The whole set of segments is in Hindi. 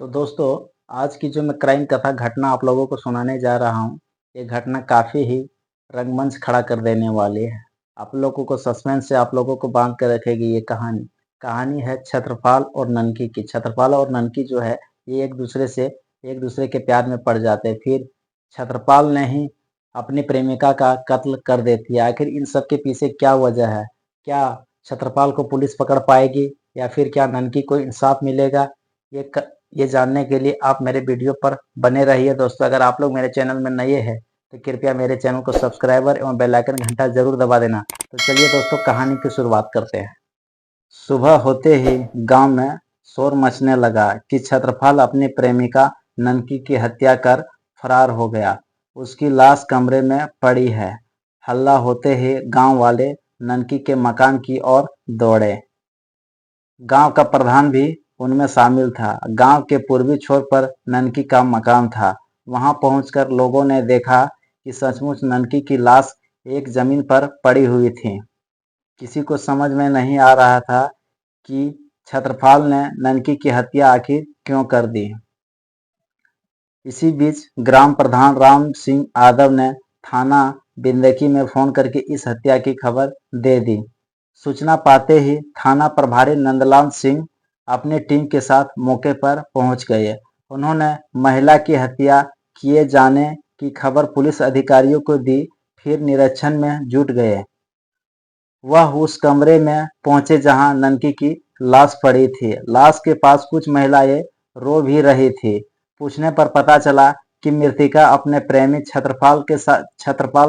तो दोस्तों, आज की जो मैं क्राइम कथा घटना आप लोगों को सुनाने जा रहा हूँ, ये घटना काफ़ी ही रंगमंच खड़ा कर देने वाली है। आप लोगों को सस्पेंस से आप लोगों को बांध कर रखेगी ये कहानी। कहानी है छत्रपाल और ननकी की। छत्रपाल और ननकी जो है, ये एक दूसरे के प्यार में पड़ जाते हैं। फिर छत्रपाल ने ही अपनी प्रेमिका का कत्ल कर देती है। आखिर इन सब के पीछे क्या वजह है? क्या छत्रपाल को पुलिस पकड़ पाएगी या फिर क्या ननकी को इंसाफ मिलेगा? ये ये जानने के लिए आप मेरे वीडियो पर बने रहिए दोस्तों। अगर आप लोग मेरे चैनल में नए हैं तो कृपया मेरे चैनल को सब्सक्राइबर एवं बेल आइकन घंटा जरूर दबा देना। तो चलिए दोस्तों, कहानी की शुरुआत करते हैं। सुबह होते ही गांव में शोर मचने लगा कि छत्रपाल अपनी प्रेमिका ननकी की हत्या कर फरार हो गया। उसकी लाश कमरे में पड़ी है। हल्ला होते ही गांव वाले ननकी के मकान की ओर दौड़े। गांव का प्रधान भी उनमें शामिल था। गांव के पूर्वी छोर पर ननकी का मकान था। वहां पहुंचकर लोगों ने देखा कि सचमुच ननकी की लाश एक जमीन पर पड़ी हुई थी। किसी को समझ में नहीं आ रहा था कि छत्रपाल ने ननकी की हत्या आखिर क्यों कर दी। इसी बीच ग्राम प्रधान राम सिंह यादव ने थाना बिंदकी में फोन करके इस हत्या की खबर दे दी। सूचना पाते ही थाना प्रभारी नंदलाल सिंह अपनी टीम के साथ मौके पर पहुंच गए। उन्होंने महिला की हत्या किए जाने की खबर पुलिस अधिकारियों को दी। फिर निरीक्षण में जुट गए। वह उस कमरे में पहुंचे जहां ननकी की लाश पड़ी थी। लाश के पास कुछ महिलाएं रो भी रही थी। पूछने पर पता चला कि मृतिका अपने प्रेमी छत्रपाल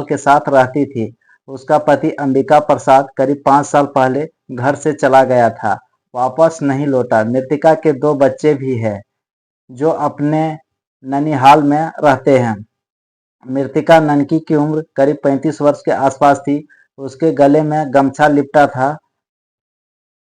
के साथ रहती थी। उसका पति अंबिका प्रसाद करीब 5 साल पहले घर से चला गया था, वापस नहीं लौटा। मृतिका के 2 बच्चे भी हैं जो अपने ननिहाल में रहते हैं। मृतिका ननकी की उम्र करीब 35 वर्ष के आसपास थी। उसके गले में गमछा लिपटा था।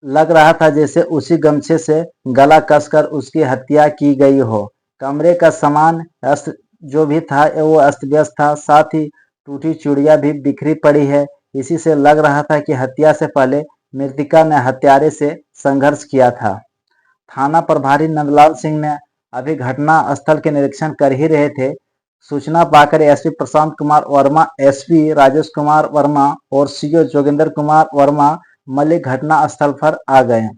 लग रहा था जैसे उसी गमछे से गला कसकर उसकी हत्या की गई हो। कमरे का सामान अस्त जो भी था वो अस्त व्यस्त था। साथ ही टूटी चूड़ियां भी बिखरी पड़ी है। इसी से लग रहा था कि हत्या से पहले मृतिका ने हत्यारे से संघर्ष किया था। थाना प्रभारी नंदलाल सिंह ने अभी घटना स्थल के निरीक्षण कर ही रहे थे। सूचना पाकर एसपी प्रशांत कुमार वर्मा, एसपी राजेश कुमार वर्मा और सीओ जोगिंदर कुमार वर्मा मलिक घटना स्थल पर आ गए।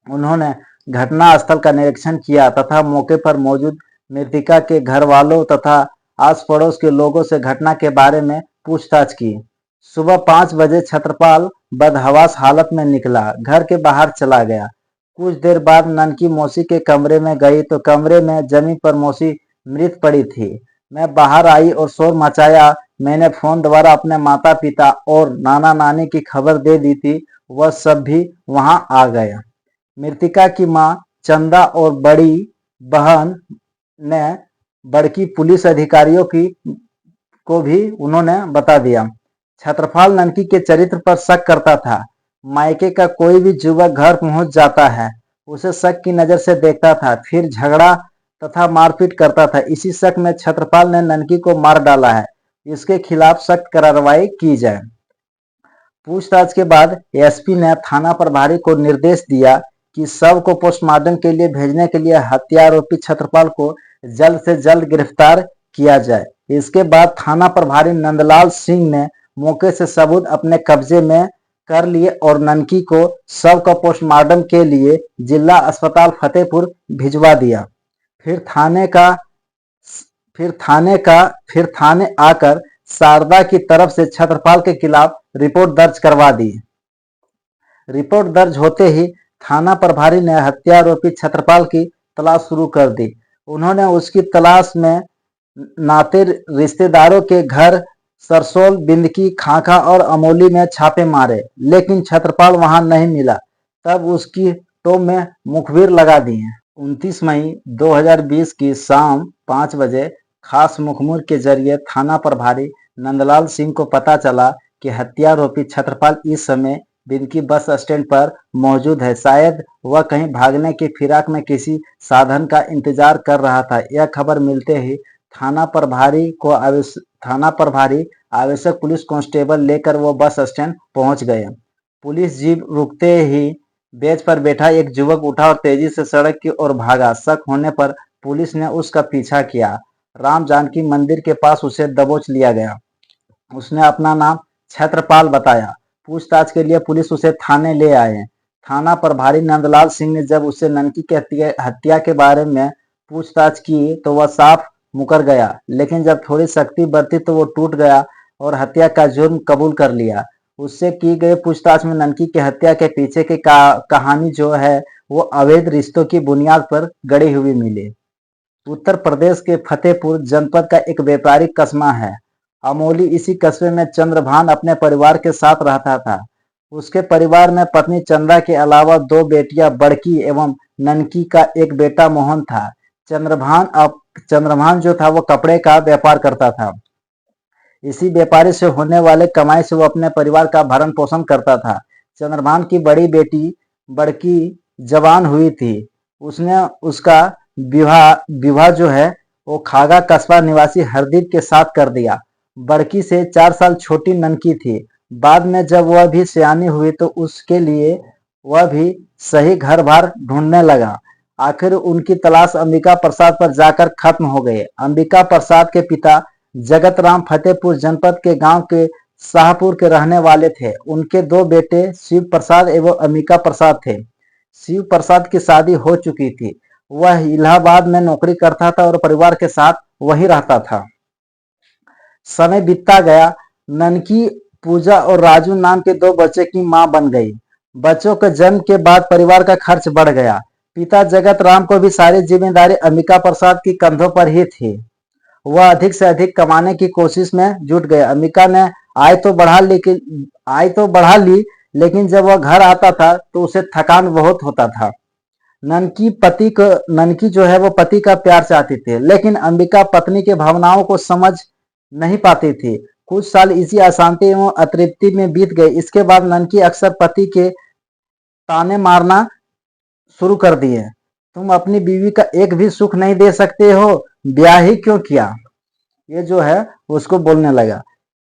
उन्होंने घटना स्थल का निरीक्षण किया तथा मौके पर मौजूद मृतिका के घर वालों तथा आस पड़ोस के लोगों से घटना के बारे में पूछताछ की। सुबह 5 बजे छत्रपाल बदहवास हालत में निकला, घर के बाहर चला गया। कुछ देर बाद ननकी मौसी के कमरे में गई तो कमरे में जमीन पर मौसी मृत पड़ी थी। मैं बाहर आई और शोर मचाया। मैंने फोन द्वारा अपने माता पिता और नाना नानी की खबर दे दी थी। वह सब भी वहां आ गए। मृतिका की मां चंदा और बड़ी बहन ने बड़की पुलिस अधिकारियों की को भी उन्होंने बता दिया। छत्रपाल ननकी के चरित्र पर शक करता था। मायके का कोई भी युवक घर पहुंच जाता है, उसे शक की नजर से देखता था, फिर झगड़ा तथा मारपीट करता था। इसी शक में छत्रपाल ने ननकी को मार डाला है। इसके खिलाफ सख्त कार्रवाई की जाए। पूछताछ के बाद एसपी ने थाना प्रभारी को निर्देश दिया कि शव को पोस्टमार्टम के लिए भेजने के लिए हत्या आरोपी छत्रपाल को जल्द से जल्द गिरफ्तार किया जाए। इसके बाद थाना प्रभारी नंदलाल सिंह ने मौके से सबूत अपने कब्जे में कर लिए और ननकी को शव का पोस्टमार्टम के लिए जिला अस्पताल फतेहपुर भिजवा दिया। फिर थाने का फिर थाने आकर शारदा की तरफ से छत्रपाल के खिलाफ रिपोर्ट दर्ज करवा दी। रिपोर्ट दर्ज होते ही थाना प्रभारी ने हत्या आरोपी छत्रपाल की तलाश शुरू कर दी। उन्होंने उसकी तलाश में नाते रिश्तेदारों के घर सरसोल, बिंदकी, खाखा और अमोली में छापे मारे, लेकिन छत्रपाल वहां नहीं मिला। तब उसकी टोप में मुखबिर लगा दी। 29 मई 2020 की शाम 5 बजे खास मुखबिर के जरिए थाना प्रभारी नंदलाल सिंह को पता चला कि हत्या आरोपी छत्रपाल इस समय बिंदकी बस स्टैंड पर मौजूद है। शायद वह कहीं भागने की फिराक में किसी साधन का इंतजार कर रहा था। यह खबर मिलते ही थाना प्रभारी आवश्यक पुलिस कांस्टेबल लेकर वो बस स्टैंड पहुंच गए। पुलिस जीप रुकते ही बेंच पर बैठा एक युवक उठा और तेजी से सड़क की ओर भागा। शक होने पर पुलिस ने उसका पीछा किया। राम जानकी मंदिर के पास उसे दबोच लिया गया। उसने अपना नाम छत्रपाल बताया। पूछताछ के लिए पुलिस उसे थाने ले आए। थाना प्रभारी नंदलाल सिंह ने जब उससे ननकी की हत्या के बारे में पूछताछ की तो वह साफ मुकर गया, लेकिन जब थोड़ी सख्ती बरती तो वो टूट गया और हत्या का जुर्म कबूल कर लिया। उससे की गई पूछताछ में ननकी की हत्या के पीछे की कहानी जो है वो अवैध रिश्तों की बुनियाद पर गढ़ी हुई मिली। उत्तर प्रदेश के फतेहपुर जनपद का एक व्यापारिक कस्बा है अमोली। इसी कस्बे में चंद्रभान अपने परिवार के साथ रहता था। उसके परिवार में पत्नी चंदा के अलावा दो बेटियां बड़की एवं ननकी का एक बेटा मोहन था। चंद्रभान जो था वो कपड़े का व्यापार करता था। इसी व्यापारी से होने वाले कमाई से वो अपने परिवार का भरण पोषण करता था। चंद्रभान की बड़ी बेटी बड़की जवान हुई थी। उसने उसका विवाह विवाह जो है वो खागा कस्बा निवासी हरदीप के साथ कर दिया। बड़की से 4 साल छोटी ननकी थी। बाद में जब वह भी सयानी हुई तो उसके लिए वह भी सही घर बार ढूंढने लगा। आखिर उनकी तलाश अंबिका प्रसाद पर जाकर खत्म हो गई। अंबिका प्रसाद के पिता जगत राम फतेहपुर जनपद के गांव के शाहपुर के रहने वाले थे। उनके दो बेटे शिव प्रसाद एवं अंबिका प्रसाद थे। शिव प्रसाद की शादी हो चुकी थी। वह इलाहाबाद में नौकरी करता था और परिवार के साथ वहीं रहता था। समय बीतता गया। ननकी पूजा और राजू नाम के दो बच्चे की मां बन गई। बच्चों के जन्म के बाद परिवार का खर्च बढ़ गया। पिता जगत राम को भी सारी जिम्मेदारी अंबिका प्रसाद की कंधों पर ही थी। वह अधिक से अधिक कमाने की कोशिश में जुट गए। अंबिका ने आय तो बढ़ा ली, लेकिन जब वह घर आता था तो उसे थकान बहुत होता था। ननकी जो है वो पति का प्यार चाहती थी, लेकिन अंबिका पत्नी के भावनाओं को समझ नहीं पाती थी। कुछ साल इसी अशांति एवं अतृप्ति में बीत गए। इसके बाद ननकी अक्सर पति के ताने मारना शुरू कर दिए। तुम अपनी बीवी का एक भी सुख नहीं दे सकते हो, ब्याह ही क्यों किया, ये जो है उसको बोलने लगा।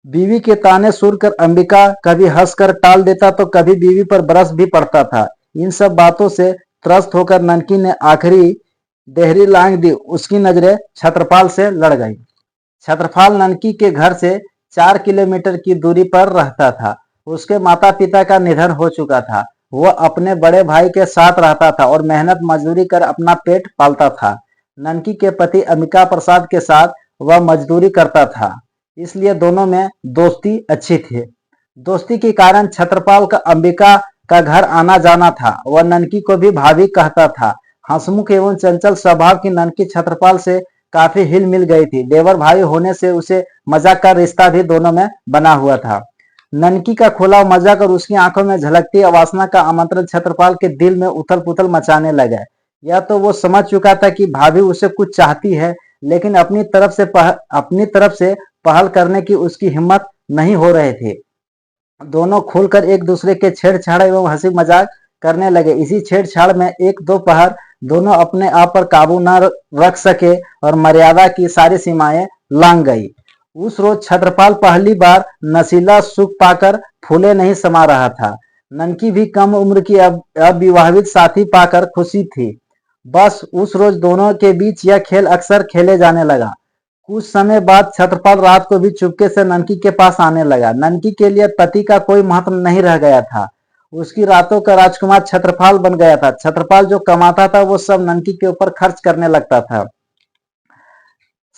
बीवी के ताने सुनकर अंबिका कभी हंसकर टाल देता तो कभी बीवी पर बरस भी पड़ता था। इन सब बातों से त्रस्त होकर ननकी ने आखिरी देहरी लांग दी। उसकी नजरें छत्रपाल से लड़ गई। छत्रपाल ननकी के घर से 4 किलोमीटर की दूरी पर रहता था। उसके माता पिता का निधन हो चुका था। वह अपने बड़े भाई के साथ रहता था और मेहनत मजदूरी कर अपना पेट पालता था। ननकी के पति अंबिका प्रसाद के साथ वह मजदूरी करता था, इसलिए दोनों में दोस्ती अच्छी थी। दोस्ती के कारण छत्रपाल का अंबिका का घर आना जाना था। वह ननकी को भी भाभी कहता था। हंसमुख एवं चंचल स्वभाव की ननकी छत्रपाल से काफी हिल मिल गई थी। देवर भाई होने से उसे मजाक का रिश्ता भी दोनों में बना हुआ था। ननकी का खुला मजाक और उसकी आंखों में झलकती अवासना का आमंत्रण छत्रपाल के दिल में उथल पुथल मचाने लगा। या तो वो समझ चुका था कि भाभी उसे कुछ चाहती है, लेकिन अपनी तरफ से पहल करने की उसकी हिम्मत नहीं हो रहे थे। दोनों खुलकर एक दूसरे के छेड़छाड़ एवं हंसी मजाक करने लगे। इसी छेड़छाड़ में एक दो पहर दोनों अपने आप पर काबू न रख सके और मर्यादा की सारी सीमाएं लांघ गई। उस रोज छत्रपाल पहली बार नशीला सुख पाकर फूले नहीं समा रहा था। ननकी भी कम उम्र की अविवाहित साथी पाकर खुशी थी। बस उस रोज दोनों के बीच यह खेल अक्सर खेले जाने लगा। कुछ समय बाद छत्रपाल रात को भी चुपके से ननकी के पास आने लगा। ननकी के लिए पति का कोई महत्व नहीं रह गया था। उसकी रातों का राजकुमार छत्रपाल बन गया था। छत्रपाल जो कमाता था वो सब ननकी के ऊपर खर्च करने लगता था।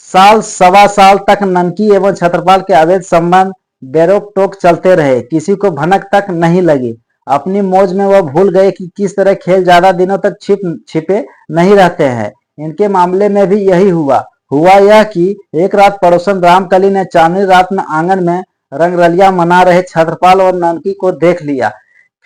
साल सवा साल तक ननकी एवं छत्रपाल के अवैध संबंध बेरोक टोक चलते रहे। किसी को भनक तक नहीं लगी। अपनी मौज में वह भूल गए कि किस तरह खेल ज्यादा दिनों तक छिपे नहीं रहते हैं। इनके मामले में भी यही हुआ यह कि एक रात पड़ोसन रामकली ने चांदनी रात में आंगन में रंगरलिया मना रहे छत्रपाल और ननकी को देख लिया।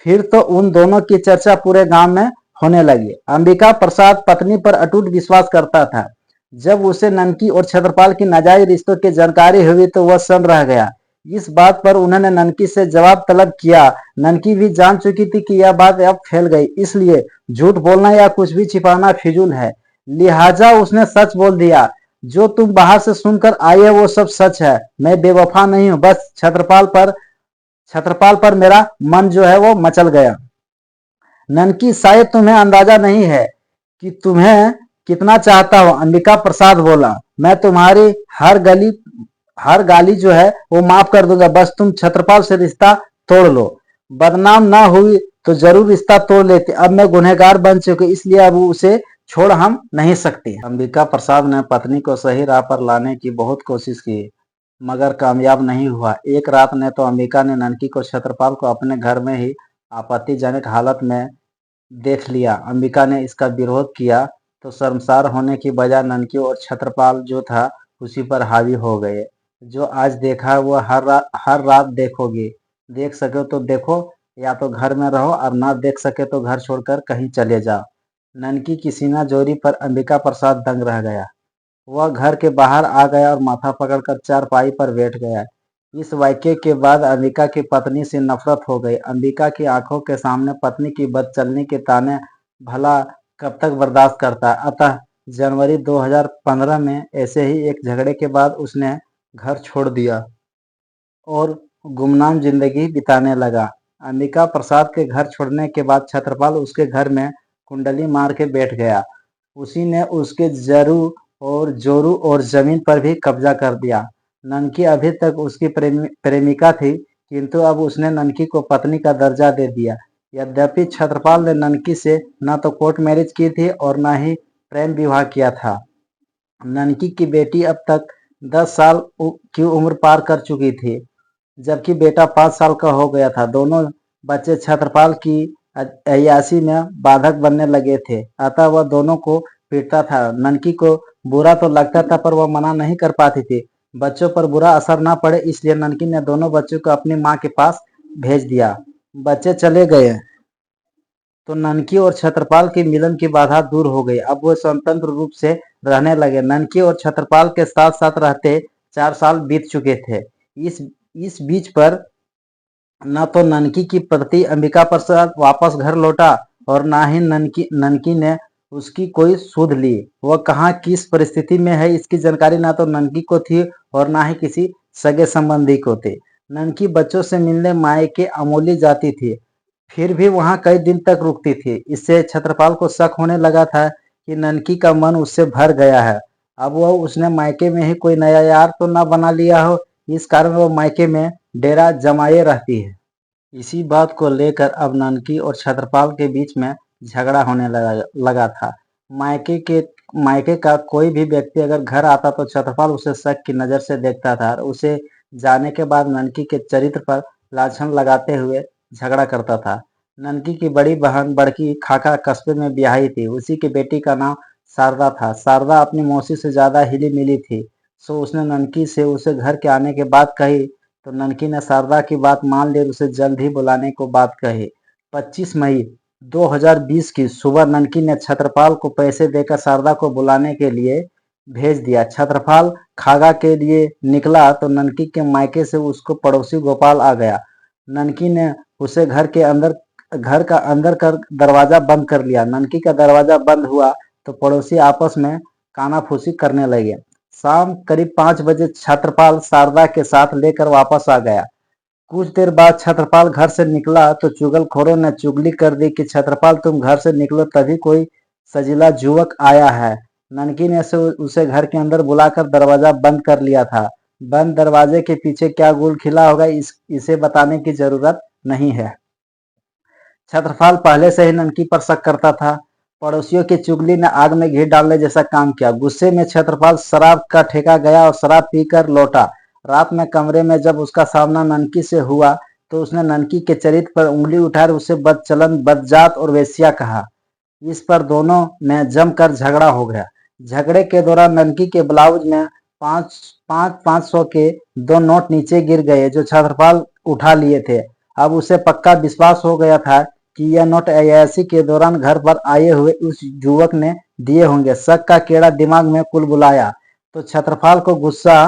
फिर तो उन दोनों की चर्चा पूरे गांव में होने लगी। अंबिका प्रसाद पत्नी पर अटूट विश्वास करता था। जब उसे ननकी और छत्रपाल की नाजायज रिश्तों की जानकारी हुई तो वह सन्न रह गया। इस बात पर उन्होंने ननकी से जवाब तलब किया। ननकी भी जान चुकी थी कि यह बात अब फैल गई, इसलिए झूठ बोलना या कुछ भी छिपाना फिजूल है। लिहाजा उसने सच बोल दिया। जो तुम बाहर से सुनकर आई है वो सब सच है। मैं बेवफा नहीं हूं। बस छत्रपाल पर मेरा मन जो है वो मचल गया। ननकी, शायद तुम्हें अंदाजा नहीं है कि तुम्हें कितना चाहता हूँ, अंबिका प्रसाद बोला। मैं तुम्हारी हर गाली जो है वो माफ कर दूंगा, बस तुम छत्रपाल से रिश्ता तोड़ लो। बदनाम ना हुई तो जरूर रिश्ता तोड़ लेते, अब मैं गुनहगार बन चुके, इसलिए अब उसे छोड़ हम नहीं सकते। अंबिका प्रसाद ने पत्नी को सही राह पर लाने की बहुत कोशिश की, मगर कामयाब नहीं हुआ। एक रात ने तो अंबिका ने ननकी को छत्रपाल को अपने घर में ही आपत्तिजनक हालत में देख लिया। अंबिका ने इसका विरोध किया तो शर्मसार होने की बजाय ननकी और छत्रपाल जो था उसी पर हावी हो गए। जो आज देखा वो हर रात देखोगे, देख सके तो देखो, या तो घर में रहो, और ना देख सके तो घर छोड़कर कहीं चले जाओ। ननकी की सीना जोरी पर अंबिका प्रसाद दंग रह गया। वह घर के बाहर आ गया और माथा पकड़कर चारपाई पर बैठ गया। इस वाक्य के बाद अंबिका की पत्नी से नफरत हो गई। अंबिका की आंखों के सामने पत्नी की बदचलनी के ताने भला कब तक बर्दाश्त करता। अतः जनवरी 2015 में ऐसे ही एक झगड़े के बाद उसने घर छोड़ दिया और गुमनाम जिंदगी बिताने लगा। अंबिका प्रसाद के घर छोड़ने के बाद छत्रपाल उसके घर में कुंडली मार के बैठ गया। उसी ने उसके जोरू और जमीन पर भी कब्जा कर दिया। ननकी अभी तक उसकी प्रेमिका थी, किंतु अब उसने ननकी को पत्नी का दर्जा दे दिया। यद्यपि छत्रपाल ने ननकी से न तो कोर्ट मैरिज की थी और न ही प्रेम विवाह किया था। ननकी की बेटी अब तक 10 साल की उम्र पार कर चुकी थी, जबकि बेटा 5 साल का हो गया था। दोनों बच्चे छत्रपाल की अय्याशी में बाधक बनने लगे थे, अतः वह दोनों को पीटता था। ननकी को बुरा तो लगता था, पर वह मना नहीं कर पाती थी। बच्चों पर बुरा असर ना पड़े, इसलिए ननकी ने दोनों बच्चों को अपनी माँ के पास भेज दिया। बच्चे चले गए तो ननकी और छत्रपाल के मिलन की बाधा दूर हो गई। अब वो स्वतंत्र रूप से रहने लगे। ननकी और छत्रपाल के साथ साथ रहते 4 साल बीत चुके थे। इस बीच पर न तो ननकी की पति अंबिका प्रसाद वापस घर लौटा और न ही ननकी ने उसकी कोई सुध ली। वह कहाँ किस परिस्थिति में है इसकी जानकारी न तो ननकी को थी और न ही किसी सगे संबंधी को थी। ननकी बच्चों से मिलने मायके अमोली जाती थी, फिर भी वहां कई दिन तक रुकती थी। इससे छत्रपाल को शक होने लगा था कि ननकी का मन उससे भर गया है। अब वह उसने मायके में ही कोई नया यार तो न बना लिया हो, इस कारण वह मायके में डेरा जमाए रहती है। इसी बात को लेकर अब ननकी और छत्रपाल के बीच में झगड़ा होने लगा था। मायके का कोई भी व्यक्ति अगर घर आता तो छत्रपाल उसे शक की नजर से देखता था और उसे जाने के बाद ननकी के चरित्र पर लाछन लगाते हुए झगड़ा करता था। ननकी की बड़ी बहन बड़की खाका कस्बे में ब्याही थी। उसी की बेटी का नाम शारदा था। शारदा अपनी मौसी से ज्यादा हिली मिली थी, सो उसने ननकी से उसे घर के आने के बाद कही तो ननकी ने शारदा की बात मान ली और उसे जल्द ही बुलाने को बात कही। 25 मई 2020 की सुबह ननकी ने छत्रपाल को पैसे देकर शारदा को बुलाने के लिए भेज दिया। छत्रपाल खागा के लिए निकला तो ननकी के मायके से उसको पड़ोसी गोपाल आ गया। ननकी ने उसे घर का अंदर कर दरवाजा बंद कर लिया। ननकी का दरवाजा बंद हुआ तो पड़ोसी आपस में कानाफूसी करने लगे। शाम करीब 5 बजे छत्रपाल शारदा के साथ लेकर वापस आ गया। कुछ देर बाद छत्रपाल घर से निकला तो चुगलखोरों ने चुगली कर दी कि छत्रपाल तुम घर से निकलो तभी कोई सजीला युवक आया है। ननकी ने उसे घर के अंदर बुलाकर दरवाजा बंद कर लिया था। बंद दरवाजे के पीछे क्या गुल खिला होगा इसे बताने की जरूरत नहीं है। छत्रपाल पहले से ही ननकी पर शक करता था। पड़ोसियों की चुगली ने आग में घी डालने जैसा काम किया। गुस्से में छत्रपाल शराब का ठेका गया और शराब पीकर लौटा। रात में कमरे में जब उसका सामना ननकी से हुआ तो उसने ननकी के चरित्र पर उंगली उठाकर उसे बदचलन, बदजात और वेश्या कहा। इस पर दोनों में जमकर झगड़ा हो गया। झगड़े के दौरान ननकी के ब्लाउज में 500 के 2 नोट नीचे गिर गए जो छत्रपाल उठा लिए थे। अब उसे पक्का विश्वास हो गया था कि यह नोट अय्याशी के दौरान घर पर आए हुए उस युवक ने दिए होंगे। शक का कीड़ा दिमाग में कुलबुलाया तो छत्रपाल को गुस्सा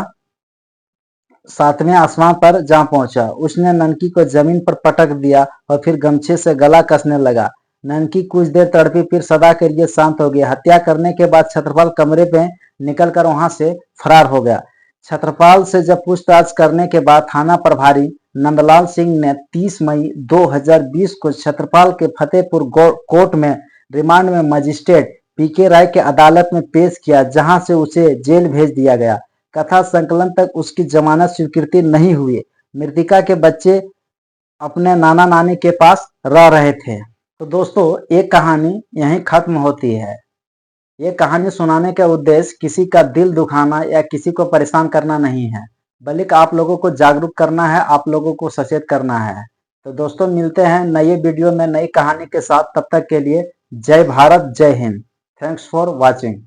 7वें आसमान पर जा पहुंचा। उसने ननकी को जमीन पर पटक दिया और फिर गमछे से गला कसने लगा। ननकी कुछ देर तड़पी, फिर सदा के लिए शांत हो गया। हत्या करने के बाद छत्रपाल कमरे में निकलकर वहां से फरार हो गया। छत्रपाल से जब पूछताछ करने के बाद थाना प्रभारी नंदलाल सिंह ने 30 मई 2020 को छत्रपाल के फतेहपुर कोर्ट में रिमांड में मजिस्ट्रेट पीके राय के अदालत में पेश किया, जहां से उसे जेल भेज दिया गया। कथा संकलन तक उसकी जमानत स्वीकृति नहीं हुई। मृतका के बच्चे अपने नाना नानी के पास रह रहे थे। तो दोस्तों, ये कहानी यहीं खत्म होती है। ये कहानी सुनाने का उद्देश्य किसी का दिल दुखाना या किसी को परेशान करना नहीं है, बल्कि आप लोगों को जागरूक करना है, आप लोगों को सचेत करना है। तो दोस्तों, मिलते हैं नए वीडियो में नई कहानी के साथ। तब तक के लिए जय भारत, जय हिंद। Thanks for watching.